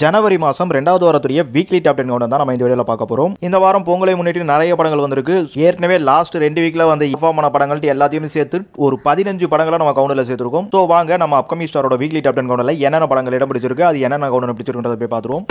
ஜனவரி மாதம் 2வது வாரத்துடைய weekly top 10 count தான் நம்ம இந்த வீடியோவில் பார்க்க போகிறோம். இந்த வாரம் பொங்கலை முன்னிட்டு நிறைய படங்கள் வந்திருக்கு. ஏற்கனவே லாஸ்ட் 2 வீக்கில் வந்து இன்ஃபார்ம் பண்ண படங்கள் எல்லாத்தையும் சேர்த்து ஒரு 15 படங்களை நம்ம கவுண்டில் சேர்த்துருக்கோம். ஸோ வாங்க நம்ம அப்கமிங் ஸ்டாரோட வீக்லி டாப் 10 கவுண்டில் என்னென்ன படங்கள் இடம் பிடிச்சிருக்கு, அது என்னென்ன கவுண்ட் பிடிச்சிருக்குன்றதை போய் பார்த்துருவோம்.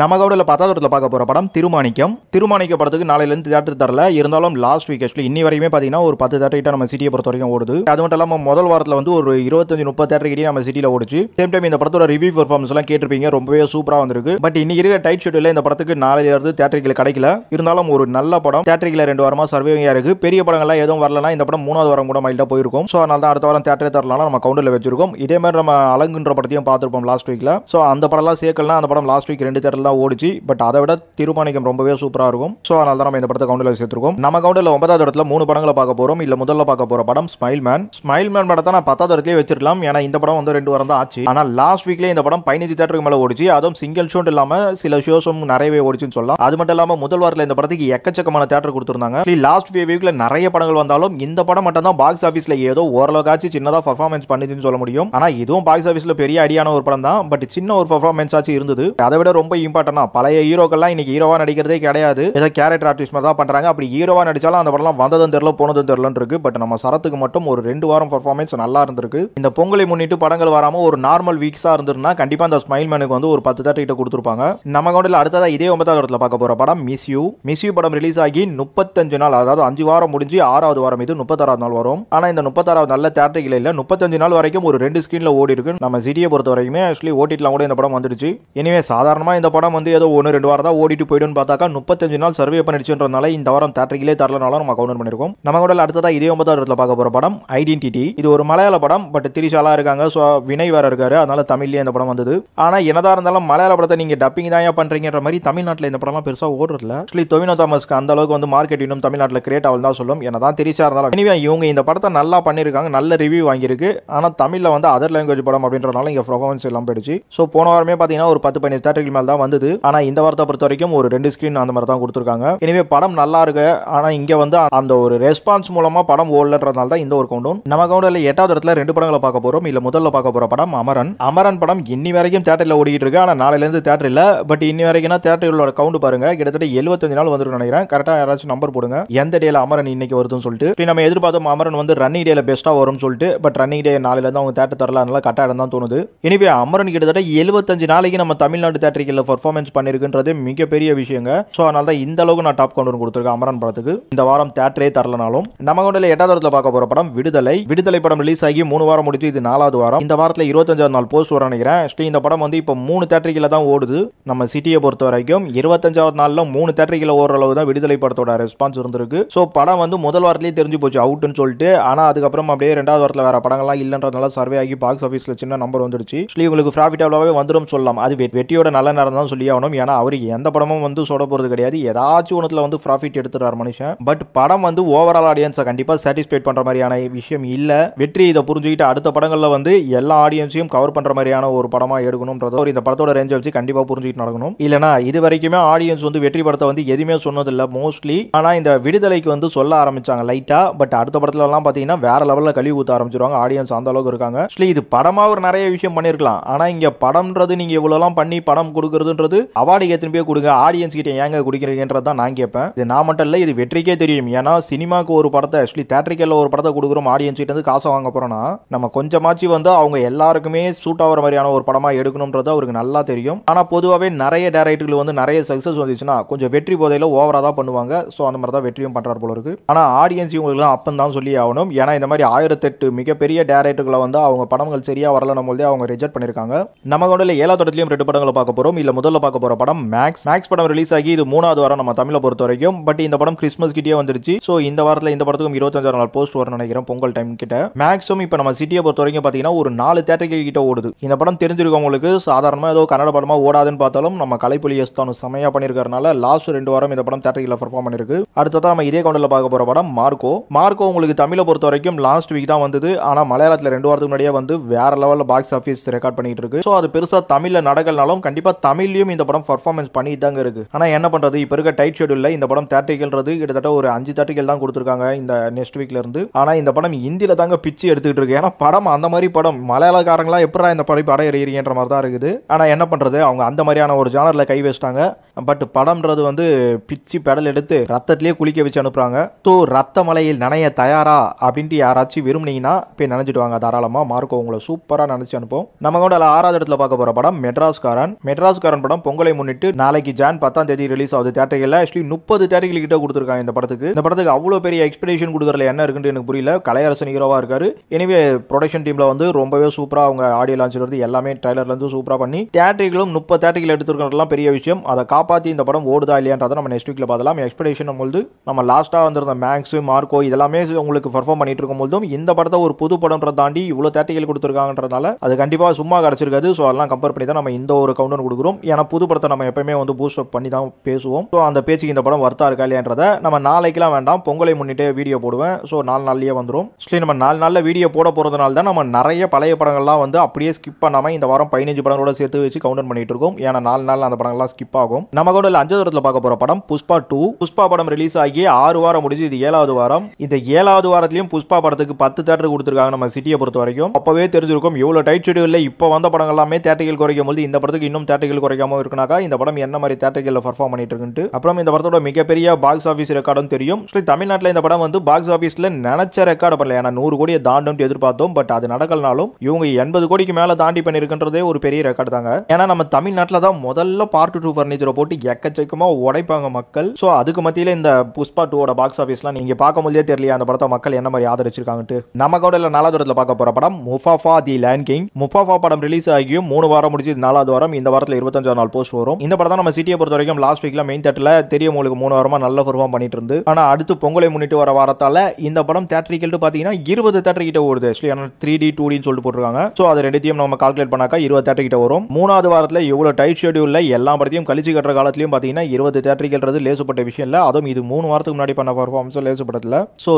நம்ம கவுண்டில் 10வது இடத்துல பார்க்க போகிற படம் திருமாணிக்கம். திருமாணிக்க படத்துக்கு நாளையிலேருந்து தியேட்டர் தரல, இருந்தாலும் லாஸ்ட் வீக் ஆக்சுவலி இன்னி வரையுமே பார்த்தீங்கன்னா ஒரு 10 தேட்டர் கிட்ட நம்ம சிட்டியை பொறுத்த வரைக்கும் ஓடுது. அது மட்டும் இல்லாமல் முதல் வாரத்தில் வந்து ஒரு 25-30 தேட்டர் கிட்டே நம்ம சிட்டியில் ஓடிச்சு. சேம் டைம் இந்த படத்தோட ரிவ்யூ பெர்ஃபார்மன்ஸ் எல்லாம் கேட்டிருப்பீங்க, ரொம்பவே சூப்பராக வந்திருக்கு. பட் இன்னைக்கு இருக்க டைட் ஷெட்யூலில் இந்த படத்துக்கு நாளையிலிருந்து தேட்டரில் கிடைக்கல. இருந்தாலும் ஒரு நல்ல படம் தேட்டரில் 2 வாரமாக சர்வேவிங்காக இருக்கு. பெரிய படங்கள்லாம் எதுவும் வரலனா இந்த படம் 3வது வாரம் கூட மைல்டாக போயிருக்கும். ஸோ அதனால தான் அடுத்த வாரம் தேட்டரே தரலாம் நம்ம கவுண்டில் வச்சிருக்கோம். இதே மாதிரி நம்ம அலங்குன்ற படத்தையும் பார்த்துருப்போம் லாஸ்ட் வீக்கில். ஸோ அந்த படம்லாம் சேர்க்கலாம். அந்த படம் லாஸ்ட் வீக் 2 தேட்டரில் தான் ஓடிச்சு. பட் அதை விட திருமாணிக்கம் ரொம்பவே சூப்பராக இருக்கும். ஸோ அதனால தான் நம்ம இந்த படத்தை கவுண்டில் சேர்த்துருக்கோம். நம்ம கவுண்டில் 9வது இடத்துல 3 படங்களை பார்க்க போகிறோம். இல்லை முதல்ல பார்க்க போகிற படம் ஸ்மைல் மேன். ஸ்மைல் மேன் படத்தை நான் 10வது இடத்துலேயே வச்சிருக்கலாம். ஏன்னா இந்த படம் வந்து 2 வாரம் தான் ஆச்சு. ஆனால் லாஸ்ட் வீக்லேயே இந்த படம் 15 தேட்டருக்கு மேலே ஓடிச்சு. அதுவும் சிங்கிள் ஷோ இல்லாமல் சில ஷோஸும் நிறையவே ஓடிச்சுன்னு சொல்லலாம். அது மட்டும் இல்லாமல் முதல் வாரத்தில் இந்த படத்துக்கு எக்கச்சக்கமான தேட்டர் கொடுத்துருந்தாங்க. லாஸ்ட் வீக்ல நிறைய படங்கள் வந்தாலும் இந்த படம் மட்டும் தான் பாக்ஸ் ஆஃபீஸில் ஏதோ ஓரளவுக்காச்சு சின்னதாக பர்ஃபார்மன்ஸ் பண்ணுதுன்னு சொல்ல முடியும். ஆனால் இதுவும் பாக்ஸ் ஆஃபீஸில் பெரிய அடியான ஒரு படம் தான். பட் சின்ன ஒரு பர்ஃபார்மன்ஸ் ஆச்சு இருந்தது. அதை விட ரொம்ப இம்பார்ட்டன்டா பழைய ஹீரோக்கள்லாம் இன்னைக்கு ஹீரோவா நடிக்கிறதே கிடையாது. ஏதோ கேரக்டர் ஆர்டிஸ்ட் தான் பண்றாங்க. அப்படி ஹீரோவா நடிச்சாலும் அந்த படம்லாம் வந்ததும் தெரியல போனதும் தெரியலன்னு இருக்கு. பட் நம்ம சரத்துக்கு மட்டும் ஒரு 2 வாரம் பர்ஃபார்மன்ஸ் நல்லா இருந்திருக்கு. இந்த பொங்கலை முன்னிட்டு படங்கள் வராம ஒரு நார்மல் வீக்ஸா இருந்திருந்தா கண்டிப்பா அந்த ஸ்மைல் மேனுக்கு வந்து ஒரு 10 தேட்டர் கிட்ட கொடுத்துருப்பாங்க. நம்ம கவுண்டில் அடுத்ததா இதே 9வது இடத்துல பார்க்க போற படம் மிஸ் யூ. மிஸ் யூ படம் ரிலீஸ் ஆகி 35 நாள், அதாவது 5 வாரம் முடிஞ்சு 6வது வாரம் இது 36வது நாள் வரும். ஆனா இந்த 36வது நல்ல தேட்டரில் இல்ல, 35 நாள் வரைக்கும் ஒரு 2 ஸ்கிரீன்ல ஓடி இருக்கு. நம்ம சிட்டியை பொறுத்த வரைக்குமே ஆக்சுவலி ஓடிட்டுலாம் கூட இந்த படம் வந்துடுச்சு. எனவே சாதாரணமா இந்த படம் வந்து ஏதோ 1-2 வாரம் தான் ஓடிட்டு போயிடுன்னு பார்த்தாக்கா 35 நாள் சர்வே பண்ணிடுச்சுன்றதுனால இந்த வாரம் தேட்டரிலே தரலனாலும் நம்ம கவுண்டர் பண்ணிருக்கோம். நம்ம கூட அடுத்ததா இதே 9வது இடத்துல பார்க்க போற படம் ஐடென்டிட்டி. இது ஒரு மலையாள படம். பட் திரிஷாலா இருக்காங்க, சோ வினய் வேற இருக்காரு. அதனால தமிழ்லயே இந்த படம் வந்தது. ஆனா என்னதான் இருந்தாலும் மலையாள படத்தை நீங்க டப்பிங் தான் பண்றீங்கன்ற மாதிரி தமிழ்நாட்டில் இந்த படம்லாம் பெருசா ஓடுறதுல. ஆக்சுவலி டொவினோ தாமஸ்க்கு அந்த அளவுக்கு வந்து மார்க்கெட் இன்னும் தமிழ்நாட்டில் கிரியேட் ஆகல தான் சொல்லும். என்னதான் திரிஷா இருந்தாலும் எனிவே இவங்க இந்த படத்தை நல்லா பண்ணிருக்காங்க, நல்ல ரிவ்யூ வாங்கியிருக்கு. ஆனா தமிழ்ல வந்து அதர் லாங்குவேஜ் படம் அப்படின்றதுனால இங்க பெர்ஃபார்மன்ஸ் எல்லாம் போயிடுச்சு. சோ போன வாரமே பாத்தீங்கன்னா ஒரு 10-15 தேட்டருக்கு மேல தான் வந்தது. ஆனா இந்த வாரத்தை பொறுத்த வரைக்கும் ஒரு 2 ஸ்கிரீன் அந்த மாதிரி தான் கொடுத்துருக்காங்க. எனவே படம் நல்லா இருக்கு. ஆனா இங்க வந்து அந்த ஒரு ரெஸ்பான்ஸ் மூலமா படம் ஓடலன்றதால தான் இந்த ஒரு கவுண்டவுன். நம்ம கவுண்டர்ல 8வது இடத்துல 2 படங்களை பார்க்க போறோம். இல்ல முதல்ல பார்க்க போற படம் அமரன். அமரன் படம் இன்னி வரைக்கும் தியேட்டர்ல ஓடிட்டு இருக்கு. ஆனா நாளையில இருந்து தியேட்டர் இல்ல. பட் இன்னி வரைக்கும் தியேட்டரோட கவுண்ட் பாருங்க, கிட்டத்தட்ட 75 நாள் வந்துருக்கு நினைக்கிறேன். கரெக்டா யாராச்சும் நம்பர் போடுங்க எந்த டேல அமரன் இன்னைக்கு வருதுன்னு சொல்லிட்டு. நம்ம எதிர்பார்த்தோம் அமரன் வந்து ரன்னிங் டேல பெஸ்டா வரும்னு சொல்லிட்டு. பட் ரன்னிங் டே நாளையில இருந்து அவங்க தியேட்டர் தரல, அதனால கரெக்டா இடம் தான் தோணுது. எனவே அமரன் கிட்டத்தட்ட 75 நாளைக்கு நம்ம தமிழ்நாடு தியேட்டரில் பெர்ஃபார்மன்ஸ் பண்ணிருக்குன்றது மிகப்பெரிய விஷயங்க. சோ அதனால தான் இந்த அளவுக்கு நான் டாப் கவுண்டர் கொடுத்துருக்கேன் அமரன் படத்துக்கு. இந்த வாரம் தியேட்டரே தரலனாலும் நம்ம கவுண்டில் 8வது இடத்துல பார்க்க போற படம் விடுதலை. விடுதலை படம் ரிலீஸ் ஆகி 3 வாரம் முடிச்சு, இது 4வது வாரம். இந்த வாரத்தில் 25வது நாள் போஸ்ட் வர நினைக்கிறேன். இந்த படம் வந்து இப்போ 3 தேட்டரில் தான் ஓடுது. நம்ம சிட்டியை பொறுத்த வரைக்கும் 25வது நாள்ல 3 தேட்டரில் ஓடுற அளவு தான் விடுதலை படத்தோட ரெஸ்பான்ஸ் இருந்திருக்கு. ஸோ படம் வந்து முதல் வாரத்திலேயே தெரிஞ்சு போச்சு அவுட்னு சொல்லிட்டு. ஆனா அதுக்கப்புறம் அப்படியே 2வது வாரத்தில் வேற படங்கள்லாம் இல்லைன்றதுனால சர்வே ஆகி பாக்ஸ் ஆஃபீஸ்ல சின்ன நம்பர் வந்துடுச்சு. உங்களுக்கு ப்ராஃபிட்டாவே வந்துடும் சொல்லலாம். அது வெற்றியோட நல்ல நேரம் தான் சொல்லி ஆகணும். ஏன்னா அவருக்கு எந்த படமும் வந்து சொட போறது கிடையாது. ஏதாச்சும் ஒன்றுல வந்து ப்ராஃபிட் எடுத்துறாரு மனுஷன். பட் படம் வந்து ஓவரால் ஆடியன்ஸை கண்டிப்பா சாட்டிஸ்ஃபைட் பண்ற மாதிரியான விஷயம் இல்ல. வெற்றி இதை புரிஞ்சுக்கிட்டு அடுத்த படங்கள்ல வந்து எல்லா ஆடியன்ஸையும் கவர் பண்ற மாதிரியான ஒரு படமா எடுக்கணும்ன்றது ஒரு இந்த படத்தோட ரேஞ்சை வச்சு கண்டிப்பா புரிஞ்சுக்கிட்டு நடக்கணும். இல்லனா இது வரைக்குமே ஆடியன்ஸ் வந்து வெற்றி படத்தை வந்து எதுவுமே சொன்னதில்லை மோஸ்ட்லி. ஆனா இந்த விடுதலைக்கு வந்து சொல்ல ஆரம்பிச்சாங்க லைட்டா. பட் அடுத்த படத்துல எல்லாம் பாத்தீங்கன்னா வேற லெவல்ல கழுவி ஊத்த ஆரம்பிச்சிருவாங்க. ஆடியன்ஸ் அந்த அளவுக்கு இருக்காங்க. இது படமா ஒரு நிறைய விஷயம் பண்ணிருக்கலாம். ஆனா இங்க படம்ன்றது நீங்க இவ்வளவு எல்லாம் பண்ணி படம் கொடுக்கறதுன்றது அவார்டு எத்தனை பேர் கொடுங்க, ஆடியன்ஸ் கிட்ட ஏங்க குடிக்கிறீங்கன்றது தான் நான் கேட்பேன். இது நான் மட்டும் இல்ல, இது வெற்றிக்கே தெரியும். ஏன்னா சினிமாக்கு ஒரு படத்தை ஆக்சுவலி தேட்டரிக்கல்ல ஒரு படத்தை கொடுக்குறோம், ஆடியன்ஸ் கிட்ட இருந்து காசை வாங்க போறோம்னா நம்ம கொஞ்சமாச்சு வந்து அவங்க எல்லாருக்குமே சூட் ஆகிற மாதிரியான ஒரு படமா எடுக்கணும்ன்றது அவருக்கு நல்லா தெரியும். ஆனா பொதுவாகவே நிறைய டைரக்டர்கள் வந்து நிறைய சக்சஸ் வந்துச்சுன்னா கொஞ்சம் வெற்றி போதையில ஓவரா தான் பண்ணுவாங்க. ஸோ அந்த மாதிரி தான் வெற்றியும் பண்றாரு போல இருக்கு. ஆனா ஆடியன்ஸ் இவங்களுக்கு அப்பன் தான் சொல்லி ஆகணும். ஏன்னா இந்த மாதிரி 1008 மிகப்பெரிய டைரக்டர்களை வந்து அவங்க படங்கள் சரியா வரல நம்மளே அவங்க ரிஜெக்ட் பண்ணிருக்காங்க. நம்ம கூட 7வது இடத்துலயும் 2 படங்களை பார்க்க போறோம். இல்ல முதல்ல பார்க்க போற படம் மேக்ஸ். மேக்ஸ் படம் ரிலீஸ் ஆகி இது 3வது வாரம் நம்ம தமிழை பொறுத்த வரைக்கும். பட் இந்த படம் கிறிஸ்மஸ் கிட்டே வந்துருச்சு. ஸோ இந்த வாரத்தில் இந்த படத்துக்கும் 25 நாள் போஸ்ட் வர நினைக்கிறேன் பொங்கல் டைம் கிட்ட. மேக்ஸும் இப்போ நம்ம சிட்டியை பொறுத்த வரைக்கும் பார்த்தீங்கன்னா ஒரு 4 தேட்டர்கள் கிட்ட ஓடுது. இந்த படம் தெரிஞ்சிருக்கும் உங்களுக்கு. சாதாரணமாக ஏதோ கன்னட படமா ஓடாதுன்னு பார்த்தாலும் நம்ம கலைப்புலி எஸ்தானு செமையா பண்ணிருக்கறனால லாஸ்ட் 2 வாரம் இந்த படம் தேட்டரில் பெர்ஃபார்ம் பண்ணிருக்கு. அடுத்ததான் நம்ம இதே கவுண்டில் பார்க்க போற படம் மார்க்கோ. மார்க்கோ உங்களுக்கு தமிழை பொறுத்த வரைக்கும் லாஸ்ட் வீக் தான் வந்தது. ஆனால் மலையாளத்தில் 2 வாரத்துக்கு முன்னாடியே வந்து வேற லெவலில் பாக்ஸ் ஆஃபீஸ் ரெக்கார்ட் பண்ணிட்டு இருக்கு. ஸோ அது பெருசா தமிழ்ல நடக்கலனாலும் கண்டிப்பா தமிழ் ஷெட்யூல்லையும் இந்த படம் பர்ஃபார்மன்ஸ் பண்ணிட்டு தாங்க இருக்கு. ஆனா என்ன பண்றது, இப்ப இருக்க டைட் ஷெட்யூல்ல இந்த படம் தேட்டரிக்கல்ன்றது கிட்டத்தட்ட ஒரு 5 தேட்டரிக்கல் தான் கொடுத்துருக்காங்க இந்த நெக்ஸ்ட் வீக்ல இருந்து. ஆனா இந்த படம் இந்தியில தாங்க பிச்சு எடுத்துக்கிட்டு இருக்கு. ஏன்னா படம் அந்த மாதிரி படம் மலையாளக்காரங்களா எப்படா இந்த படம் படம் எறியன்ற மாதிரி தான் இருக்குது. ஆனா என்ன பண்றது, அவங்க அந்த மாதிரியான ஒரு ஜானர்ல கை வச்சிட்டாங்க. பட் படம்ன்றது வந்து பிச்சு பெடல் எடுத்து ரத்தத்திலேயே குளிக்க வச்சு அனுப்புறாங்க. ஸோ ரத்த மலையில் நனைய தயாரா அப்படின்ட்டு யாராச்சும் விரும்புனீங்கன்னா போய் நினைச்சிட்டு வாங்க தாராளமா. மார்க்கோ உங்களை சூப்பரா நினைச்சு அனுப்போம். நம்ம கூட 6வது இடத்துல பார்க்க போற படம் மெட்ராஸ்காரன். மெட்ராஸ்காரன் படம் பொங்கலை முன்னிட்டு நாளைக்கு ஜான் 10ஆம் தேதி ரிலீஸ் ஆகுது தியேட்டர்கள். ஆக்சுவலி 30 தியேட்டர்கள் கிட்ட கொடுத்துருக்காங்க இந்த படத்துக்கு. இந்த படத்துக்கு அவ்வளோ பெரிய எக்ஸ்பெக்டேஷன் கொடுக்கறதுல என்ன இருக்குன்னு எனக்கு புரியல. கலையரசன் ஹீரோவா இருக்காரு. எனிவே ப்ரொடக்ஷன் டீம்ல வந்து ரொம்பவே சூப்பரா அவங்க ஆடியோ லான்ச்ல இருந்து எல்லாமே ட்ரைலர்ல இருந்து சூப்பரா பண்ணி தியேட்டர்களும் 30 தியேட்டர்கள் எடுத்துருக்கிறதுலாம் பெரிய விஷயம். அதை காப்பாற்றி இந்த படம் ஓடுதா இல்லையான்றதை நம்ம நெக்ஸ்ட் வீக்ல பார்த்தலாம். எக்ஸ்பெக்டேஷன் போது நம்ம லாஸ்டா வந்திருந்த மேக்ஸ் மார்க்கோ இதெல்லாமே உங்களுக்கு பர்ஃபார்ம் பண்ணிட்டு இருக்கும் போதும் இந்த படத்தை ஒரு புது படம்ன்றதை தாண்டி இவ்வளோ தியேட்டர்கள் கொடுத்துருக்காங்கன்றதால அது கண்டிப்பா சும்மா கிடைச்சிருக்காது. ஸோ அதெல்லாம் கம்பேர் பண்ணி தான் நம்ம இந்த ஒரு கவுண்டர் கொடுக்குறோம். ஏன்னா புது படத்தை நம்ம எப்பயுமே வந்து பூஸ்ட் அப் பண்ணி தான் பேசுவோம். ஸோ அந்த பேச்சுக்கு இந்த படம் வர்த்தா இருக்கா இல்லையான்றதை நம்ம நாளைக்கெல்லாம் வேண்டாம், பொங்கலை முன்னிட்டு வீடியோ போடுவேன். ஸோ 4 நாள்லயே வந்துடும். நம்ம 4 நாளில் வீடியோ போட போறதுனால தான் நம்ம நிறைய பழைய படங்கள்லாம் வந்து அப்படியே ஸ்கிப் பண்ணாம இந்த வாரம் 15 படங்களோட சேர்த்து வச்சு கவுண்டர் பண்ணிட்டு இருக்கோம். ஏன்னா 4 நாள் அந்த படங்கள்லாம் ஸ்கிப் ஆகும். நம்ம கூட 5வது இடத்துல பார்க்க போற படம் புஷ்பா 2. புஷ்பா படம் ரிலீஸ் ஆகி 6 வாரம் முடிஞ்சு இது 7வது வாரம். இந்த 7வது வாரத்திலையும் புஷ்பா படத்துக்கு 10 தியேட்டர் கொடுத்துருக்காங்க நம்ம சிட்டியை பொறுத்த வரைக்கும். அப்பவே தெரிஞ்சிருக்கும் எவ்வளவு டைட் ஷெட்யூல்ல இப்போ வந்த படங்கள் எல்லாமே தியேட்டர்கள் குறைக்கும் போது இந்த படத்துக்கு இன்னும் தியேட்டர்கள் குறைக்காம இருக்குனாக்கா இந்த படம் என்ன மாதிரி தியேட்டர்கள்ல பர்ஃபார்ம் பண்ணிட்டு இருக்குன்னு. அப்புறம் இந்த படத்தோட மிகப்பெரிய பாக்ஸ் ஆஃபீஸ் ரெக்கார்டும் தெரியும். தமிழ்நாட்டில் இந்த படம் வந்து பாக்ஸ் ஆஃபீஸ்ல நினைச்ச ரெக்கார்டு பண்ணல. ஏன்னா 100 கோடியை தாண்டும் எதிர்பார்த்தோம். பட் அது நடக்கலனாலும் இவங்க 80 கோடிக்கு மேல தாண்டி பண்ணிருக்கின்றதே ஒரு பெரிய ரெக்கார்டு தாங்க. ஏன்னா நம்ம தமிழ்நாட்டில் தான் முதல்ல பார்ட் 2 ஃபர்னிச்சரை போட்டு எக்கச்சக்கமா உடைப்பாங்க மக்கள். ஸோ அதுக்கு மத்தியில் இந்த புஷ்பா 2 பாக்ஸ் ஆஃபீஸ்லாம் நீங்க பார்க்கும் போதே தெரியல அந்த படத்தை மக்கள் என்ன மாதிரி ஆதரிச்சிருக்காங்கட்டு. நம்ம கூட 4வது இடத்துல பார்க்க போற படம் முஃபாஃபா தி லைன் கிங். முஃபாஃபா படம் ரிலீஸ் ஆகியும் 3 வாரம் முடிஞ்சு 4வது வாரம். இந்த வாரத்தில் 25 நாள் போஸ்ட் வரும். இந்த படம் தான் நம்ம சிட்டியை பொறுத்த வரைக்கும் லாஸ்ட் வீக்ல மெயின் தியேட்டர்ல தெரியும் உங்களுக்கு 3 வாரமா நல்ல பெர்ஃபார்ம் பண்ணிட்டு இருந்து. ஆனா அடுத்து பொங்கலை முன்னிட்டு வர வாரத்தால இந்த படம் தியேட்டரிக்கல் பாத்தீங்கன்னா 20 தியேட்டர் கிட்ட ஓடுது. 3D 2Dன்னு சொல்லிட்டு போட்டுருக்காங்க. ஸோ அது ரெண்டுத்தையும் நம்ம கால்குலேட் பண்ணாக்கா 20 தியேட்டர் கிட்ட வரும். 3வது வாரத்தில் இவ்வளவு டைட் ஷெட்யூல்ல எல்லா படத்தையும் கழிச்சு கட்டுற காலத்திலையும் பாத்தீங்கன்னா 20 தியேட்டரிக்கல்ன்றது லேசுப்பட்ட விஷயம் இல்ல. அதுவும் இது 3 வாரத்துக்கு முன்னாடி பண்ண பெர்ஃபார்மன்ஸ் லேசுப்பட்டதுல. ஸோ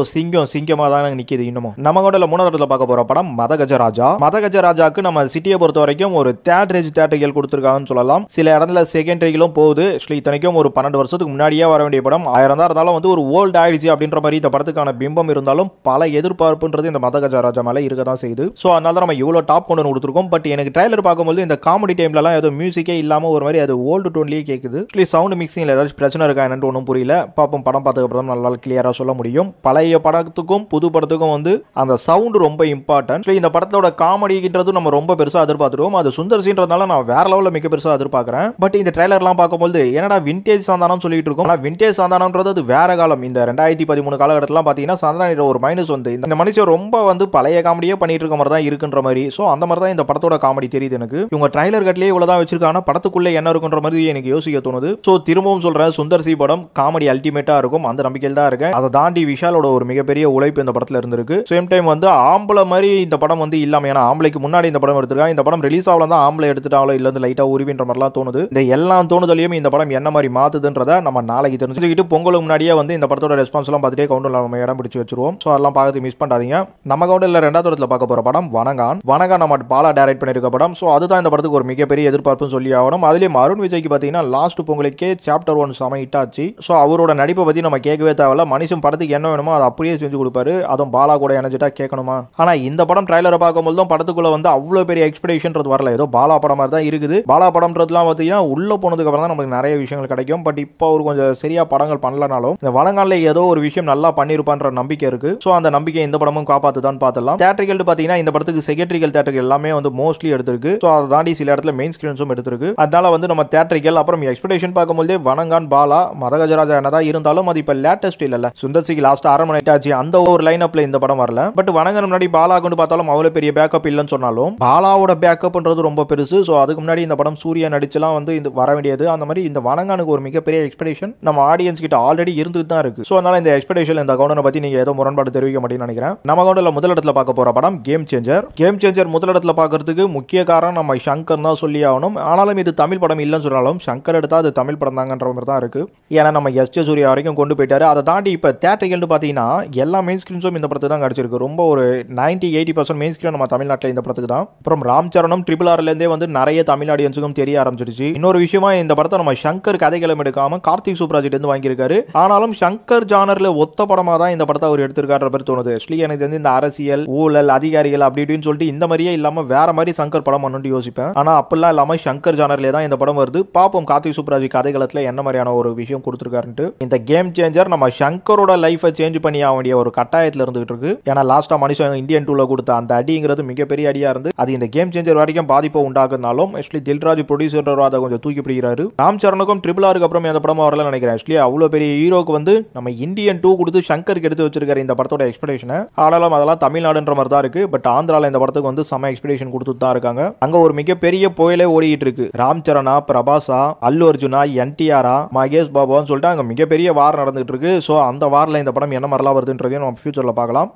சிங்கமா தான் நிக்குது இன்னமும். நம்ம கூட 3வது இடத்துல பார்க்க போற படம் மதகஜராஜா. மதகஜராஜாக்கு நம்ம சிட்டியை பொறுத்த வரைக்கும் ஒரு தியேட்டரிக்கல் கொடுத்துருக்காங்கன்னு சொல்லலாம். சில இடத்துல செகண்டரிகளும் போகுது. இத்தனைக்கும் ஒரு 12 வருஷத்துக்கு முன்னாடியே வர வேண்டிய படம் 1000 தான் இருந்தாலும் வந்து ஒரு ஓல்ட் ஆயிடுச்சு அப்படின்ற மாதிரி இந்த படத்துக்கான பிம்பம் இருந்தாலும் பல எதிர்பார்ப்புன்றது இந்த மதகஜராஜா மேல இருக்க தான் செய்யுது. ஸோ அதனால நம்ம இவ்வளவு டாப் கொண்டு கொடுத்துருக்கோம். பட் எனக்கு ட்ரைலர் பார்க்கும்போது இந்த காமெடி டைம்லலாம் ஏதோ மியூசிக்கே இல்லாம ஒரு மாதிரி அது ஓல்டு டோன்லயே கேட்குது. சவுண்ட் மிக்சிங்ல ஏதாச்சும் பிரச்சனை இருக்கா என்னன்னு ஒன்றும் புரியல. பாப்போம், படம் பார்த்ததுக்கு அப்புறம் நல்லா கிளியரா சொல்ல முடியும். பழைய படத்துக்கும் புது படத்துக்கும் வந்து அந்த சவுண்ட் ரொம்ப இம்பார்ட்டன்ட். இந்த படத்தோட காமெடின்றது நம்ம ரொம்ப பெருசா எதிர்பார்த்துருவோம். அது சுந்தர்சின்றதுனால நான் வேற லெவல்ல மிக பெருசா எதிர்பார்க்கிறேன். பட் இந்த ட்ரைலர்லாம் பார்க்கும்போது என்னடா விண்டேஜ் சந்தானம் சொல்லிட்டு இருக்கோம். ஆனா விண்டேஜ் சந்தானம்ன்றது அது வேற காலம். இந்த 2013 காலகட்டத்தில் பாத்தீங்கன்னா சந்தானம் ஒரு மைனஸ் வந்து இந்த மனுஷன் ரொம்ப வந்து பழைய காமெடியே பண்ணிட்டு இருக்க மாதிரி தான் இருக்குன்ற மாதிரி. ஸோ அந்த மாதிரி தான் இந்த படத்தோட காமெடி தெரியுது எனக்கு. இவங்க ட்ரைலர் கட்லேயே இவ்வளவுதான் வச்சிருக்காங்க, படத்துக்குள்ள என்ன இருக்குன்ற மாதிரி எனக்கு யோசிக்க தோணுது. ஸோ திரும்பவும் சொல்றேன், சுந்தர்சி படம் காமெடி அல்டிமேட்டா இருக்கும். அந்த நம்பிக்கையில் தான் இருக்கேன். அதை தாண்டி விஷாலோட ஒரு மிகப்பெரிய உழைப்பு இந்த படத்துல இருந்திருக்கு. சேம் டைம் வந்து ஆம்பளை மாதிரி இந்த படம் வந்து இல்லாம, ஏன்னா ஆம்பளைக்கு முன்னாடி இந்த படம் எடுத்திருக்காங்க. இந்த படம் ரிலீஸ் ஆகலாம் தான் ஆம்பளை எடுத்துட்டாங்களோ இல்ல லைட்டா உருவின்ற மாதிரிலாம் தோணுது. இந்த எல்லா தோணுதலையும் இந்த படம் என்ன மாதிரி மாத்துதுன்றதை நம்ம நாளைக்கு தெரிஞ்சுக்கிட்டு பொங்கலுக்கு முன்னாடியே வந்து இந்த படத்தோட ரெஸ்பான்ஸ் எல்லாம் பார்த்துட்டே கவுண்டர்ல நம்ம இடம் பிடிச்சு வச்சிருவோம். ஸோ அதெல்லாம் பார்த்து மிஸ் பண்ணாதீங்க. நம்ம கவுண்டர்ல 2வது இடத்துல பார்க்க போற படம் வணங்கான். வணங்கான் நம்ம பாலா டைரக்ட் பண்ணிருக்க படம். ஸோ அதுதான் இந்த படத்துக்கு ஒரு மிகப்பெரிய எதிர்பார்ப்புன்னு சொல்லி ஆகணும். அதுலயும் அருண் விஜய்க்கு பார்த்தீங்கன்னா லாஸ்ட் பொங்கலுக்கே சாப்டர் 1 செம ஹிட் ஆச்சு. ஸோ அவரோட நடிப்பை பத்தி நம்ம கேட்கவே தேவையில்ல. மனுஷன் படத்துக்கு என்ன வேணுமோ அதை அப்படியே செஞ்சு கொடுப்பாரு. அதுவும் பாலா கூட இணைஞ்சிட்டா கேட்கணுமா? ஆனா இந்த படம் ட்ரைலரை பார்க்கும்போது தான் படத்துக்குள்ள வந்து அவ்வளவு பெரிய எக்ஸ்பெக்டேஷன் வரல. ஏதோ பாலா படம் மாதிரி தான் இருக்குது. பாலா படம்ன்றதுலாம் பார்த்தீங்கன்னா உள்ள போனதுக்கு அப்புறம் தான் நமக்கு நிறைய விஷயங்கள் கிடைக்கும். பட் இப்போ அவர் கொஞ்சம் சரியா படங்கள் பண்ணலனாலும் இந்த வணங்கான்ல ஏதோ ஒரு விஷயம் நல்லா பண்ணிருப்பான்ற நம்பிக்கை இருக்கு. ஸோ அந்த நம்பிக்கை இந்த படமும் காப்பாத்துதான் பார்த்தலாம். தியேட்டர்கள் பார்த்தீங்கன்னா இந்த படத்துக்கு செகண்டரிக்கல் தியேட்டர்கள் எல்லாமே வந்து மோஸ்ட்லி எடுத்திருக்கு. ஸோ அதை தாண்டி சில இடத்துல மெயின் ஸ்கிரீன்ஸும் எடுத்திருக்கு. அதனால வந்து நம்ம தியேட்டர்கள் அப்புறம் எக்ஸ்பெக்டேஷன் பார்க்கும்போது வணங்கான் பாலா மதகஜராஜா என்னதான் இருந்தாலும் அது இப்போ லேட்டஸ்ட் இல்ல. சுந்தர்சிக்கு லாஸ்ட் 1/2 மணி ஆச்சு. அந்த ஒரு லைன் அப்ல இந்த படம் வரல. பட் வணங்கான் முன்னாடி பாலா கொண்டு பார்த்தாலும் அவ்வளவு பெரிய பேக்கப் இல்லைன்னு சொன்னாலும் பாலாவோட பேக்கப்ன்றது ரொம்ப பெருசு. ஸோ அதுக்கு முன்னாடி இந்த படம் சூர்யா நடிச்சலாம் வந்து இந்த வர வேண்டியது. அந்த மாதிரி இந்த வணங்கானுக்கு ஒரு மிகப்பெரிய எக்ஸ்பெக்டேஷன் நம்ம ஆடியன்ஸ் கிட்ட ஆல்ரெடி இருந்துட்டு தான் இருக்கு. ஸோ அதனால இந்த எக்ஸ்பெக்டேஷன் இந்த கவுண்டரை பத்தி நீங்க ஏதோ முரண்பாடு தெரிவிக்க மாட்டேன்னு நினைக்கிறேன். நம்ம கவுண்டர்ல முதல் இடத்துல பார்க்க போற படம் கேம் சேஞ்சர். கேம் சேஞ்சர் முதல் இடத்துல பார்க்கறதுக்கு முக்கிய காரணம் நம்ம சங்கர் தான் சொல்லி ஆகணும். ஆனாலும் இது தமிழ் படம் இல்லைன்னு சொன்னாலும் சங்கர் எடுத்தா அது தமிழ் படம் தாங்கன்ற மாதிரி தான் இருக்கு. ஏன்னா நம்ம எஸ்.ஜே. சூர்யா வரைக்கும் கொண்டு போயிட்டாரு. அதை தாண்டி இப்ப தியேட்டர்கள் பாத்தீங்கன்னா எல்லா மெயின் ஸ்கிரீன்ஸும் இந்த படத்துக்கு தான் கிடைச்சிருக்கு. ரொம்ப ஒரு 90-80% மெயின் ஸ்கிரீன் நம்ம தமிழ்நாட்டில் இந்த படத்துக்கு தான். அப்புறம் ராம் சரணம் RRR வந்து நிறைய தமிழ் ஆடியன்ஸுக்கும் தெரிய தெரிய ஆரம்பிச்சிருச்சு. இன்னொரு விஷயமா இந்த படத்தை நம்ம சங்கர் கதைகளும் எடுக்காம கார்த்திக் சுப்ராஜிட் இருந்து வாங்கியிருக்காரு. ஆனாலும் சங்கர் ஜானர்ல ஒத்த படமா தான் இந்த படத்தை அவர் எடுத்திருக்காரு மாதிரி தோணுது. ஆக்சுவலி எனக்கு வந்து இந்த அரசியல் ஊழல் அதிகாரிகள் அப்படி இப்படின்னு சொல்லிட்டு இந்த மாதிரியே இல்லாம வேற மாதிரி சங்கர் படம் பண்ணணும்னு யோசிப்பேன். ஆனா அப்படிலாம் இல்லாம சங்கர் ஜானர்ல தான் இந்த படம் வருது. பாப்போம் கார்த்திக் சுப்ராஜ் கதைகளத்துல என்ன மாதிரியான ஒரு விஷயம் கொடுத்திருக்காருன்ட்டு. இந்த கேம் சேஞ்சர் நம்ம சங்கரோட லைஃபை சேஞ்ச் பண்ணி ஆக வேண்டிய ஒரு கட்டாயத்துல இருந்துகிட்டு இருக்கு. ஏன்னா லாஸ்டா மனுஷன் இந்தியன் 2ல கொடுத்த அந்த அடிங்கிறது மிகப்பெரிய அடியா இருந்து அது இந்த கேம் சேஞ்சர் வரைக்கும் பாதிப்பை உண்டாக்குனாலும் ஆக்சுவலி தில்ராஜ் ப்ரொடியூசர் அதை கொஞ்சம் தூக்கி பிடிக்கிறாரு. ராம் சரணுக்கும் ட்ரிபிள் ஆருக்கு அப்புறம் அந்த படம் வரல நினைக்கிறேன். ஆக்சுவலி அவ்வளவு பெரிய ஹீரோக்கு வந்து நம்ம இந்தியன் 2 கொடுத்து சங்கருக்கு எடுத்து வச்சிருக்காரு இந்த படத்தோட எக்ஸ்பெக்டேஷன். ஆனாலும் அதெல்லாம் தமிழ்நாடுன்ற மாதிரி தான் இருக்கு. பட் ஆந்திரால இந்த படத்துக்கு வந்து செம எக்ஸ்பெக்டேஷன் கொடுத்துட்டு தான் இருக்காங்க. அங்க ஒரு மிகப்பெரிய புயலே ஓடிட்டு இருக்கு. ராம் சரணா, பிரபாசா, அல்லு அர்ஜுனா, என்டிஆரா, மகேஷ் பாபுன்னு சொல்லிட்டு அங்க மிகப்பெரிய வார் நடந்துட்டு இருக்கு. ஸோ அந்த வாரில் இந்த படம் என்ன மாதிரிலாம் வருதுன்றதையும் நம்ம ஃபியூச்சர்ல பார்க்கலாம்.